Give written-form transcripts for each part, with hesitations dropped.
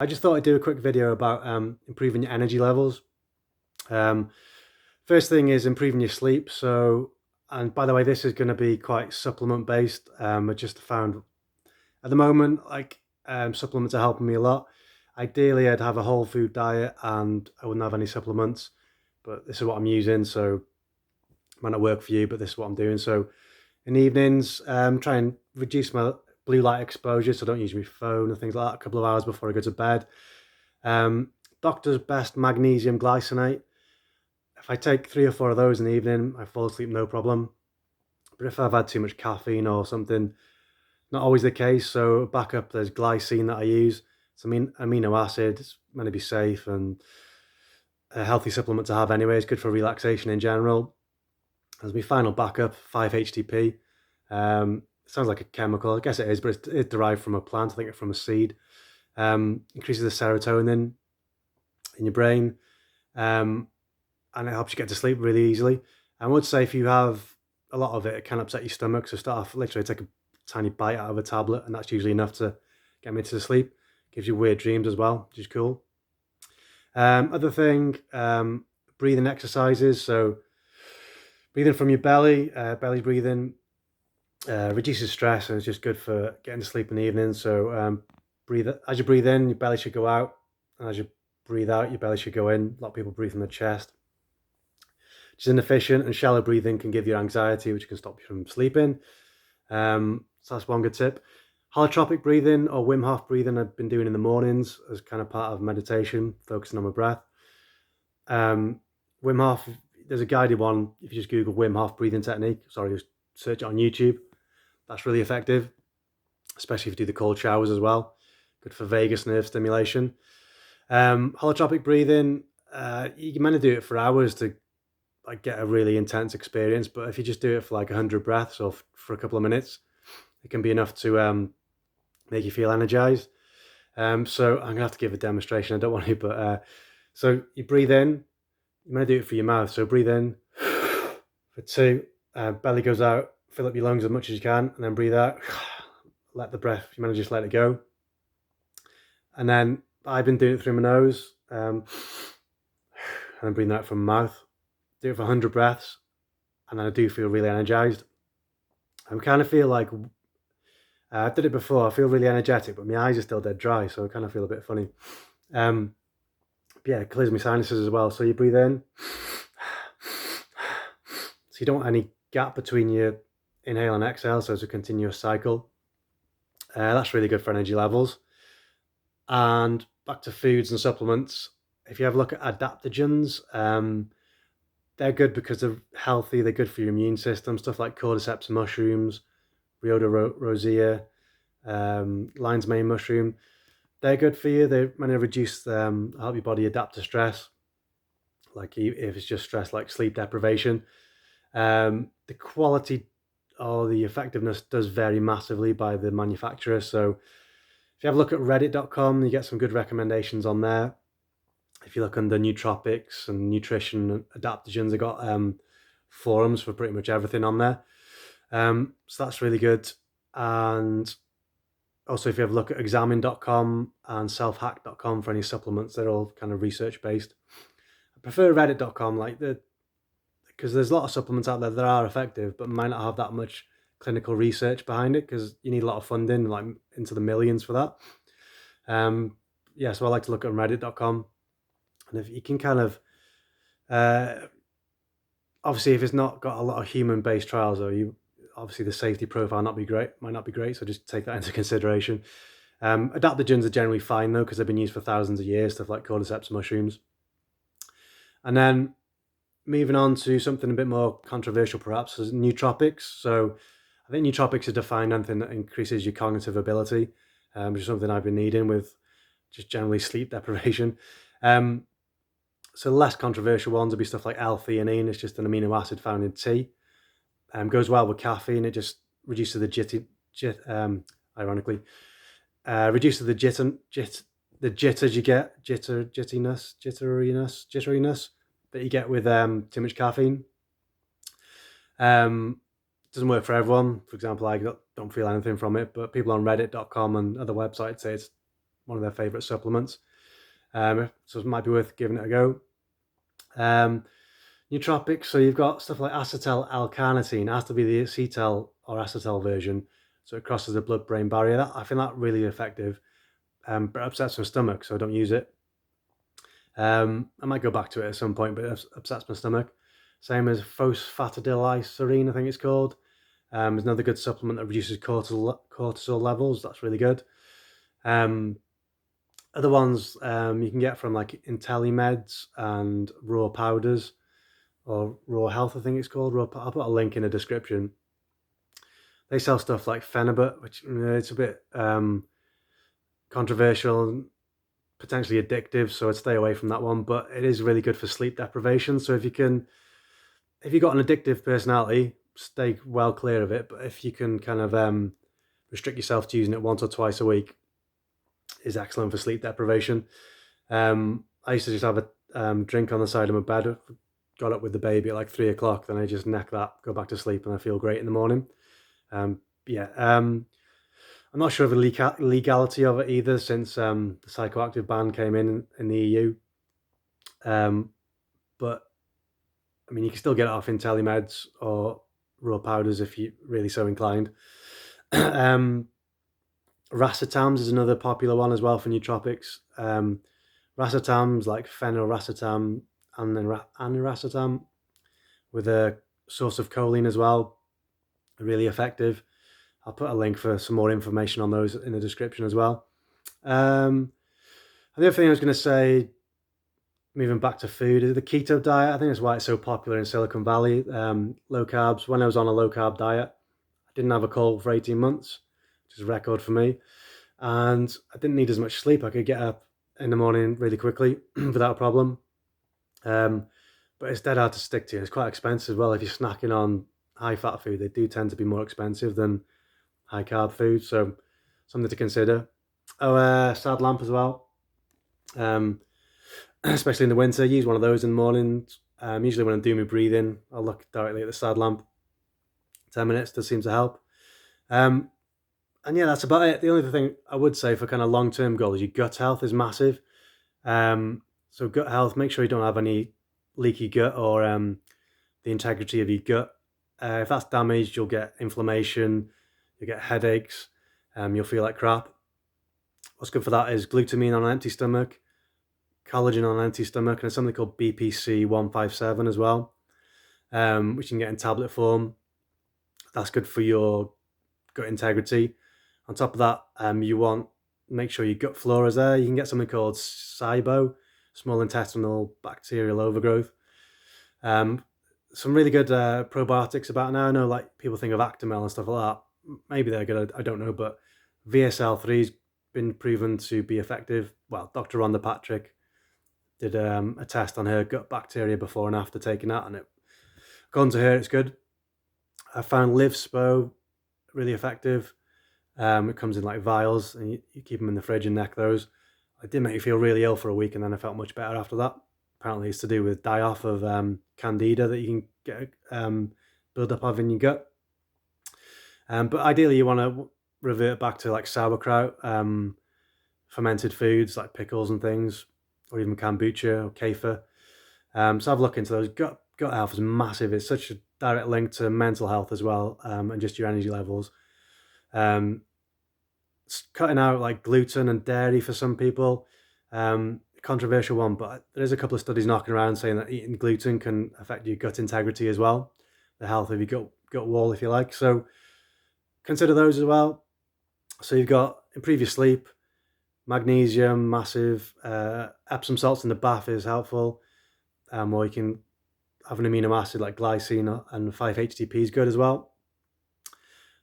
I just thought I'd do a quick video about improving your energy levels. Um, First thing is improving your sleep. So, and by the way, this is going to be quite supplement based. I just found at the moment, supplements are helping me a lot. Ideally, I'd have a whole food diet and I wouldn't have any supplements, but this is what I'm using. So, it might not work for you, but this is what I'm doing. So, in the evenings, try and reduce my blue light exposure. So, I don't use my phone and things like that a couple of hours before I go to bed. Um, Doctor's best magnesium glycinate. If I take 3 or 4 of those in the evening, I fall asleep no problem. But if I've had too much caffeine or something, not always the case. So backup, there's glycine that I use. It's amino acid. It's meant to be safe and a healthy supplement to have anyway. It's good for relaxation in general. As my final backup, 5-HTP. Sounds like a chemical. I guess it is, but it's derived from a plant. I think it's from a seed. Increases the serotonin in your brain. And it helps you get to sleep really easily. I would say if you have a lot of it, it can upset your stomach. So start off, literally take a tiny bite out of a tablet, and that's usually enough to get me to sleep. Gives you weird dreams as well, which is cool. Other thing, breathing exercises. So breathing from your belly, belly breathing, reduces stress, and it's just good for getting to sleep in the evening. So breathe as you breathe in, your belly should go out, and as you breathe out, your belly should go in. A lot of people breathe from the chest, which is inefficient, and shallow breathing can give you anxiety, which can stop you from sleeping. So that's one good tip. Holotropic breathing or Wim Hof breathing I've been doing in the mornings as kind of part of meditation, focusing on my breath. Wim Hof, there's a guided one. If you just Google Wim Hof breathing technique, just search it on YouTube. That's really effective, especially if you do the cold showers as well. Good for vagus nerve stimulation. Holotropic breathing, you can meant to do it for hours to get a really intense experience, but if you just do it for 100 breaths or for a couple of minutes, it can be enough to make you feel energized. So I'm gonna have to give a demonstration. I don't want to, but so you breathe in. You're gonna do it for your mouth. So breathe in for 2, belly goes out. Fill up your lungs as much as you can, and then breathe out. Let the breath. You just let it go. And then I've been doing it through my nose, and I'm breathing out from my mouth. Do it for 100 breaths, and then I do feel really energized. I kind of feel like I did it before. I feel really energetic, but my eyes are still dead dry, so I kind of feel a bit funny. But yeah, it clears my sinuses as well. So you breathe in, so you don't want any gap between your inhale and exhale, so it's a continuous cycle. That's really good for energy levels. And back to foods and supplements. If you have a look at adaptogens, they're good because they're healthy. They're good for your immune system. Stuff like cordyceps mushrooms, Rhoda rosea, lion's mane mushroom. They're good for you. They're meant to reduce, help your body adapt to stress. Like if it's just stress, like sleep deprivation. The quality or the effectiveness does vary massively by the manufacturer. So if you have a look at reddit.com, you get some good recommendations on there. If you look under nootropics and nutrition and adaptogens, they've got forums for pretty much everything on there. So that's really good. And also, if you have a look at examine.com and selfhack.com for any supplements, they're all kind of research based. I prefer reddit.com, because there's a lot of supplements out there that are effective, but might not have that much clinical research behind it, because you need a lot of funding, like into the millions for that. So I like to look at reddit.com. And if you can kind of, obviously, if it's not got a lot of human-based trials, though, obviously the safety profile might not be great. So just take that into consideration. Adaptogens are generally fine though, because they've been used for thousands of years, stuff like cordyceps mushrooms. And then moving on to something a bit more controversial, perhaps, is nootropics. So I think nootropics are defined anything that increases your cognitive ability, which is something I've been needing with just generally sleep deprivation. So less controversial ones would be stuff like L-theanine. It's just an amino acid found in tea. Goes well with caffeine. It just reduces the ironically, reduces the jitters you get, jitteriness that you get with too much caffeine. Doesn't work for everyone. For example, I don't feel anything from it, but people on reddit.com and other websites say it's one of their favorite supplements. So it might be worth giving it a go. Nootropics, so you've got stuff like acetyl L-carnitine. It has to be the acetyl or acetyl version, so it crosses the blood-brain barrier. I find that really effective, but it upsets my stomach, so I don't use it. I might go back to it at some point, but it upsets my stomach. Same as phosphatidylserine, I think it's called. It's another good supplement that reduces cortisol levels. That's really good. Other ones you can get from like IntelliMeds and Raw Powders, or Raw Health, I think it's called. I'll put a link in the description. They sell stuff like Phenibut, which it's a bit controversial and potentially addictive, so I'd stay away from that one. But it is really good for sleep deprivation. So if you've got an addictive personality, stay well clear of it. But if you can kind of restrict yourself to using it once or twice a week, is excellent for sleep deprivation. I used to just have a drink on the side of my bed. Got up with the baby at like 3 o'clock, then I just neck that, go back to sleep, and I feel great in the morning. I'm not sure of the legality of it either, since the psychoactive ban came in the EU. But I mean, you can still get it off IntelliMeds or Raw Powders if you're really so inclined. Racetams is another popular one as well for nootropics. Racetams like phenylracetam and then aniracetam, with a source of choline as well, really effective. I'll put a link for some more information on those in the description as well. And the other thing I was going to say, moving back to food, is the keto diet. I think that's why it's so popular in Silicon Valley. Low carbs. When I was on a low carb diet, I didn't have a cold for 18 months, which is a record for me. And I didn't need as much sleep. I could get up in the morning really quickly without a problem. But it's dead hard to stick to. It's quite expensive as well. If you're snacking on high fat food, they do tend to be more expensive than high carb food. So something to consider. Sad lamp as well. Especially in the winter, use one of those in the morning. Usually when I'm doing my breathing, I'll look directly at the sad lamp. 10 minutes does seem to help. And yeah, that's about it. The only other thing I would say for kind of long-term goals, your gut health is massive. So gut health, make sure you don't have any leaky gut or the integrity of your gut. If that's damaged, you'll get inflammation, you'll get headaches, you'll feel like crap. What's good for that is glutamine on an empty stomach, collagen on an empty stomach, and there's something called BPC 157 as well, which you can get in tablet form. That's good for your gut integrity. On top of that, make sure your gut flora is there. You can get something called SIBO, small intestinal bacterial overgrowth. Some really good probiotics about now. I know like people think of Actimel and stuff like that. Maybe they're good, I don't know, but VSL3's been proven to be effective. Well, Dr. Rhonda Patrick did a test on her gut bacteria before and after taking that, and according to her, it's good. I found LiveSpo really effective. It comes in like vials, and you keep them in the fridge and neck those. It did make me feel really ill for a week, and then I felt much better after that. Apparently, it's to do with die-off of candida that you can get build up of in your gut. But ideally, you want to revert back to like sauerkraut, fermented foods like pickles and things, or even kombucha or kefir. So have a look into those. Gut health is massive. It's such a direct link to mental health as well, and just your energy levels. Cutting out like gluten and dairy for some people, controversial one, but there is a couple of studies knocking around saying that eating gluten can affect your gut integrity as well, the health of your gut wall, if you like. So consider those as well. So you've got improve your sleep, magnesium, massive. Epsom salts in the bath is helpful, or you can have an amino acid like glycine, and 5-HTP is good as well.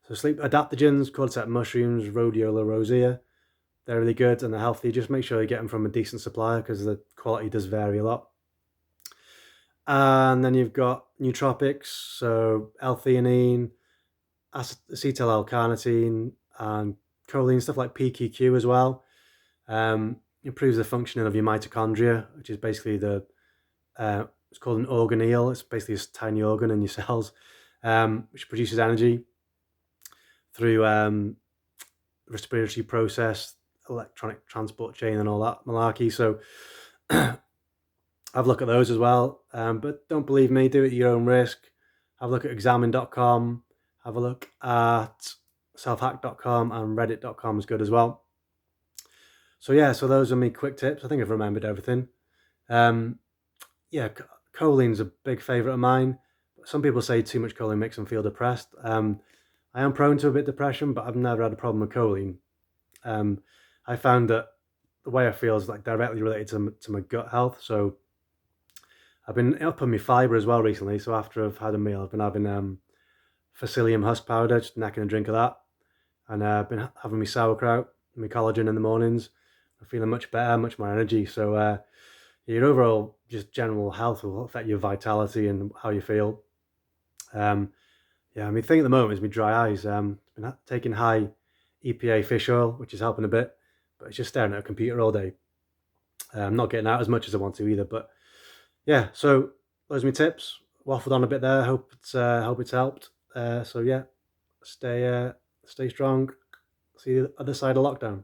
So sleep adaptogens, cordyceps mushrooms, rhodiola rosea, they're really good and they're healthy. Just make sure you get them from a decent supplier because the quality does vary a lot. And then you've got nootropics, so L-theanine, acetyl L-carnitine, and choline, stuff like PQQ as well. Improves the functioning of your mitochondria, which is basically it's called an organelle. It's basically a tiny organ in your cells, which produces energy through respiratory process, electronic transport chain and all that malarkey. So have a look at those as well. But don't believe me, do it at your own risk. Have a look at examine.com, have a look at selfhack.com, and reddit.com is good as well. So yeah, so those are my quick tips. I think I've remembered everything. Yeah, choline's a big favourite of mine. Some people say too much choline makes them feel depressed. I am prone to a bit of depression, but I've never had a problem with choline. I found that the way I feel is like directly related to my gut health. So I've been upping my fibre as well recently. So after I've had a meal, I've been having psyllium husk powder, just necking a drink of that. And I've been having my sauerkraut, my collagen in the mornings. I'm feeling much better, much more energy. So your overall just general health will affect your vitality and how you feel. Yeah, I mean, the thing at the moment is my dry eyes. Been taking high EPA fish oil, which is helping a bit, but it's just staring at a computer all day. I'm not getting out as much as I want to either. But yeah, so those are my tips. Waffled on a bit there. Hope it's helped. So yeah, stay strong. See you the other side of lockdown.